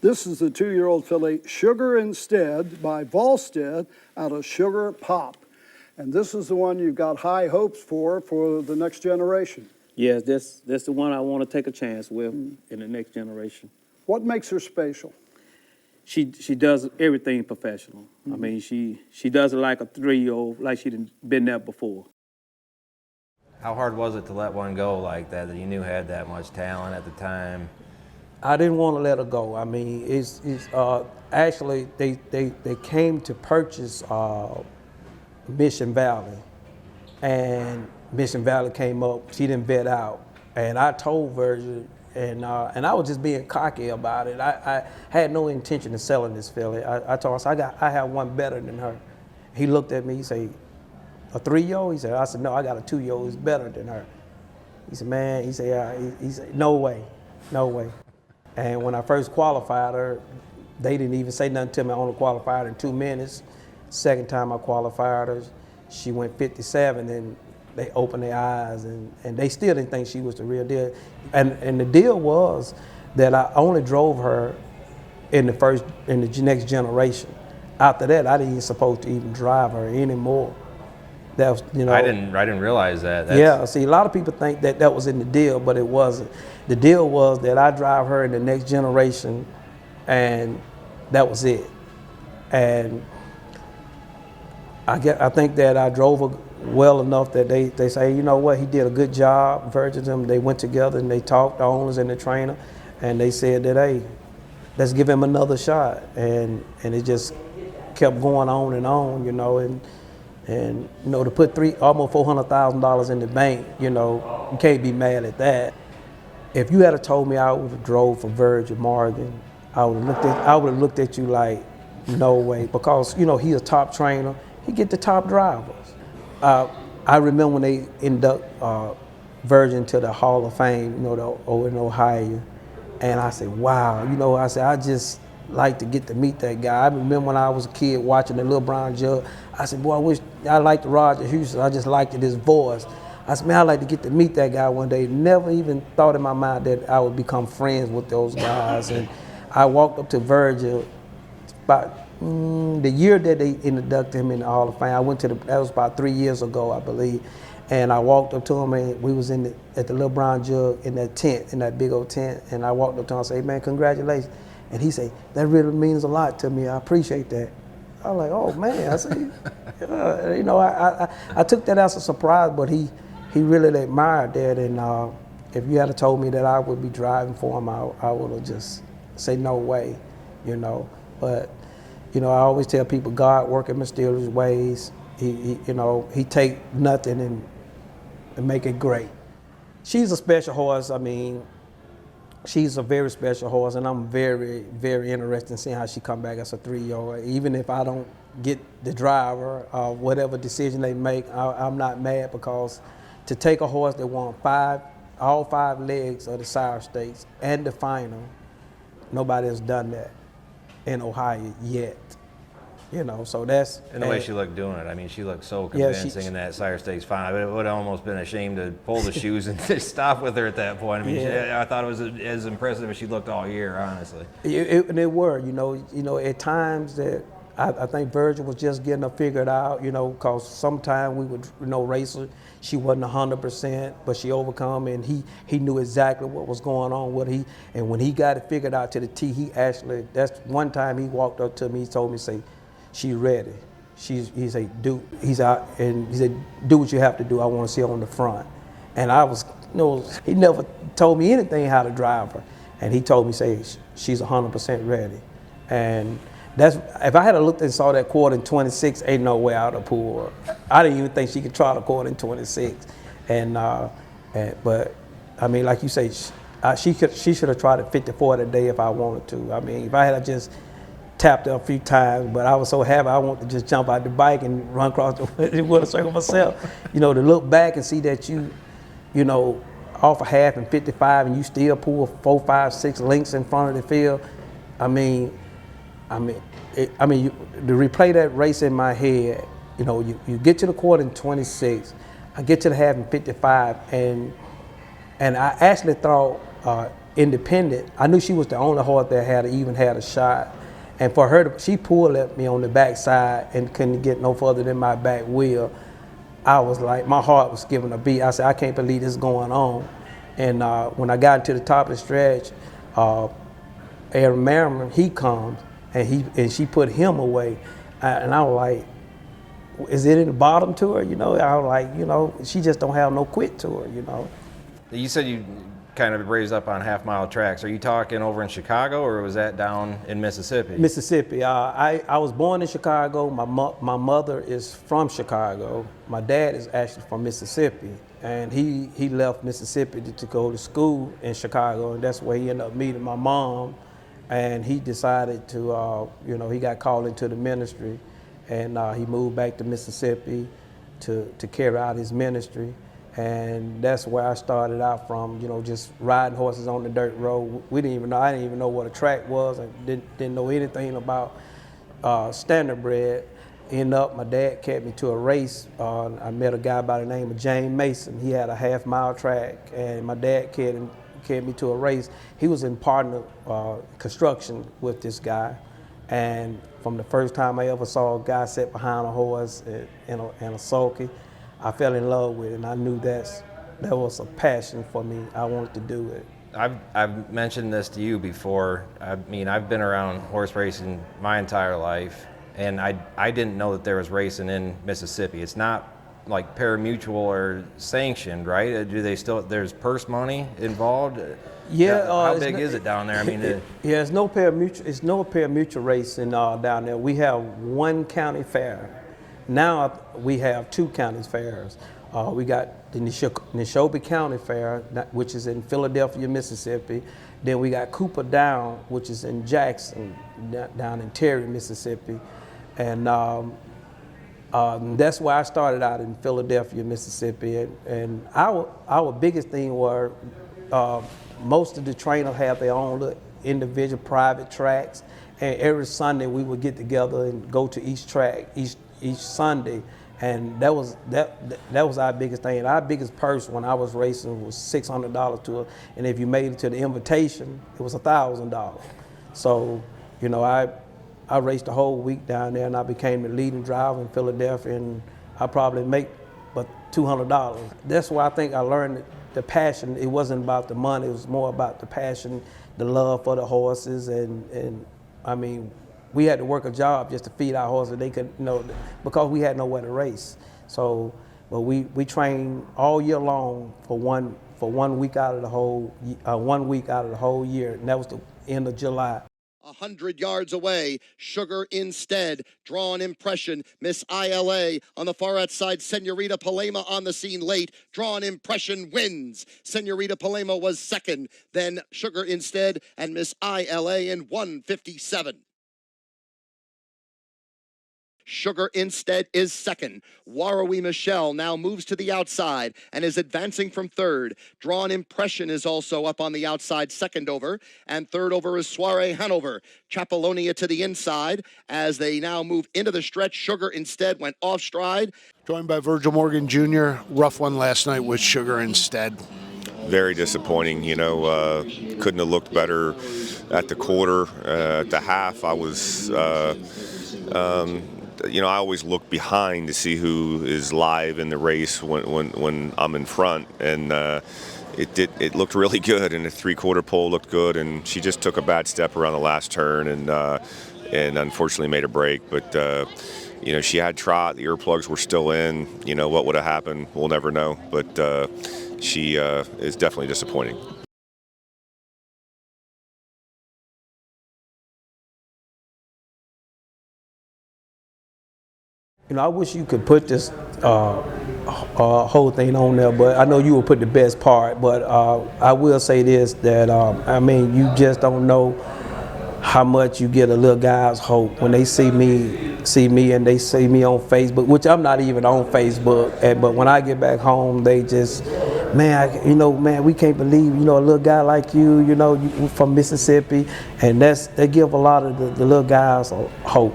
This is the 2-year-old filly Sugar Instead by Volstead out of Sugar Pop. And this is the one you've got high hopes for the next generation. Yes, that's the one I want to take a chance with in the next generation. What makes her special? She does everything professional. I mean, she does it like a 3-year-old, like she'd been there before. How hard was it to let one go like that you knew had that much talent at the time? I didn't want to let her go. I mean, actually they came to purchase Mission Valley, and Mission Valley came up. She didn't vet out, and I told Virgil, and I was just being cocky about it. I had no intention of selling this filly. I told him, I have one better than her. He looked at me. He said, a 3-year-old? He said, I said, no, I got a 2-year-old who's better than her. He said, man, he said, no way, no way. And when I first qualified her, they didn't even say nothing to me. I only qualified her in 2 minutes. Second time I qualified her, she went 57, and they opened their eyes, and they still didn't think she was the real deal. And the deal was that I only drove her in the next generation. After that, I didn't even supposed to even drive her anymore. That was, you know. I didn't realize that. Yeah, see, a lot of people think that was in the deal, but it wasn't. The deal was that I drive her in the next generation, and that was it. And I think that I drove her well enough that they say, you know what, he did a good job. Virgil and them, they went together and they talked, the owners and the trainer, and they said that, hey, let's give him another shot. And it just kept going on, you know, and you know, to put almost $400,000 in the bank, you know, you can't be mad at that. If you had told me I would have drove for Virgil Morgan, I would have looked at you like, no way, because you know he's a top trainer. He get the top drivers. I remember when they induct Virgil into the Hall of Fame, you know, over in Ohio, and I said, wow, you know, I said I just like to get to meet that guy. I remember when I was a kid watching the Little Brown Jug. I said, boy, I wish I liked Roger Houston. I just liked his voice. I said, man, I'd like to get to meet that guy one day. Never even thought in my mind that I would become friends with those guys. And I walked up to Virgil about the year that they inducted him in the Hall of Fame. I went to that was about 3 years ago, I believe. And I walked up to him, and we was at the Little Brown Jug in that tent, in that big old tent. And I walked up to him and said, hey, man, congratulations. And he said, that really means a lot to me. I appreciate that. I was like, oh, man. I said, you know, I took that as a surprise, but he really admired that. And if you had told me that I would be driving for him, I would have just said, no way, you know. But, you know, I always tell people God work in mysterious ways. He you know, he take nothing and make it great. She's a special horse. I mean, she's a very special horse, and I'm very, very interested in seeing how she come back as a 3-year-old. Even if I don't get the driver, whatever decision they make, I'm not mad, because to take a horse that won all 5 legs of the Sire Stakes and the final, nobody has done that in Ohio yet. You know, so that's... And the way she looked doing it, I mean, she looked so convincing in that Sire Stakes final. It would have almost been a shame to pull the shoes and just stop with her at that point. I mean, I thought it was as impressive as she looked all year, honestly. And it were, you know, at times that I think Virgil was just getting her figured out, you know, because sometimes we would, you know, race her. She wasn't 100%, but she overcome, and he knew exactly what was going on with her. And when he got it figured out to the T, he actually, that's one time he walked up to me, he told me, say, she's ready. He said, do what you have to do. I want to see her on the front. And I was, you know, he never told me anything how to drive her. And he told me, say, she's 100% ready. And that's, if I had looked and saw that quarter in 26, ain't no way out of pull her. I didn't even think she could try the quarter in 26. But I mean, like you say, she should have tried at 54 today if I wanted to. I mean, if I had just tapped her a few times, but I was so happy I wanted to just jump out the bike and run across the winter circle myself. You know, to look back and see that you know, off a half and 55 and you still pull 4, 5, 6 lengths in front of the field. I mean, to replay that race in my head, you know, you get to the quarter in 26, I get to the half in 55, and I actually thought independent. I knew she was the only horse that even had a shot. And for her, she pulled at me on the backside and couldn't get no further than my back wheel. I was like, my heart was skipping a beat. I said, I can't believe this is going on. And when I got to the top of the stretch, Aaron Merriman, he comes and she put him away. And I was like, is it in the bottom to her? You know, I was like, you know, she just don't have no quit to her, you know. You said you kind of raised up on half-mile tracks. Are you talking over in Chicago, or was that down in Mississippi? Mississippi. I was born in Chicago. My mother is from Chicago. My dad is actually from Mississippi, and he left Mississippi to go to school in Chicago, and that's where he ended up meeting my mom. And he decided to, you know, he got called into the ministry, and he moved back to Mississippi to carry out his ministry. And that's where I started out from, you know, just riding horses on the dirt road. I didn't even know what a track was. I didn't know anything about standardbred. Ended up, my dad kept me to a race. I met a guy by the name of James Mason. He had a half-mile track, and my dad carried me to a race. He was in partner construction with this guy. And from the first time I ever saw a guy sit behind a horse in a sulky, I fell in love with it, and I knew that was a passion for me. I wanted to do it. I've mentioned this to you before. I mean, I've been around horse racing my entire life, and I didn't know that there was racing in Mississippi. It's not like pari-mutuel or sanctioned, right? Do they still, there's purse money involved? Yeah. How big is it down there? I mean, yeah, it's no pari-mutuel racing down there. We have one county fair. Now we have two county fairs. We got the Neshoba County Fair, which is in Philadelphia, Mississippi. Then we got Cooper Down, which is in Jackson, down in Terry, Mississippi. And that's where I started out, in Philadelphia, Mississippi. And our biggest thing was most of the trainers have their own little individual private tracks. And every Sunday we would get together and go to each track each Sunday, and that was our biggest thing. Our biggest purse when I was racing was $600 to it, and if you made it to the invitation, it was $1,000. So, you know, I raced the whole week down there, and I became the leading driver in Philadelphia, and I probably make but $200. That's why I think I learned the passion. It wasn't about the money; it was more about the passion, the love for the horses, and I mean, we had to work a job just to feed our horses. They could, you know, because we had nowhere to race. So, but we trained all year long for one week out of the whole year, and that was the end of July. 100 yards away, Sugar Instead, Drawn Impression, Miss ILA on the far outside, Senorita Palema on the scene late, Drawn Impression wins. Senorita Palema was second, then Sugar Instead and Miss ILA in 1:57. Sugar Instead is second. Warrawee Michelle now moves to the outside and is advancing from third. Drawn Impression is also up on the outside, second over. And third over is Soiree Hanover. Chapellonia to the inside as they now move into the stretch. Sugar Instead went off stride. Joined by Virgil Morgan Jr. Rough one last night with Sugar Instead. Very disappointing, you know, couldn't have looked better at the quarter. At the half, I was... you know, I always look behind to see who is live in the race when I'm in front, and it looked really good, and the three-quarter pole looked good, and she just took a bad step around the last turn, and unfortunately made a break. But you know, she had trot, the earplugs were still in. You know, what would have happened, we'll never know. But she is definitely disappointing. You know, I wish you could put this whole thing on there, but I know you will put the best part. But I will say this, that I mean, you just don't know how much you get a little guy's hope when they see me and they see me on Facebook, which I'm not even on Facebook. But when I get back home, they just, man, you know, man, we can't believe, you know, a little guy like you know, you from Mississippi, and they give a lot of the little guys hope.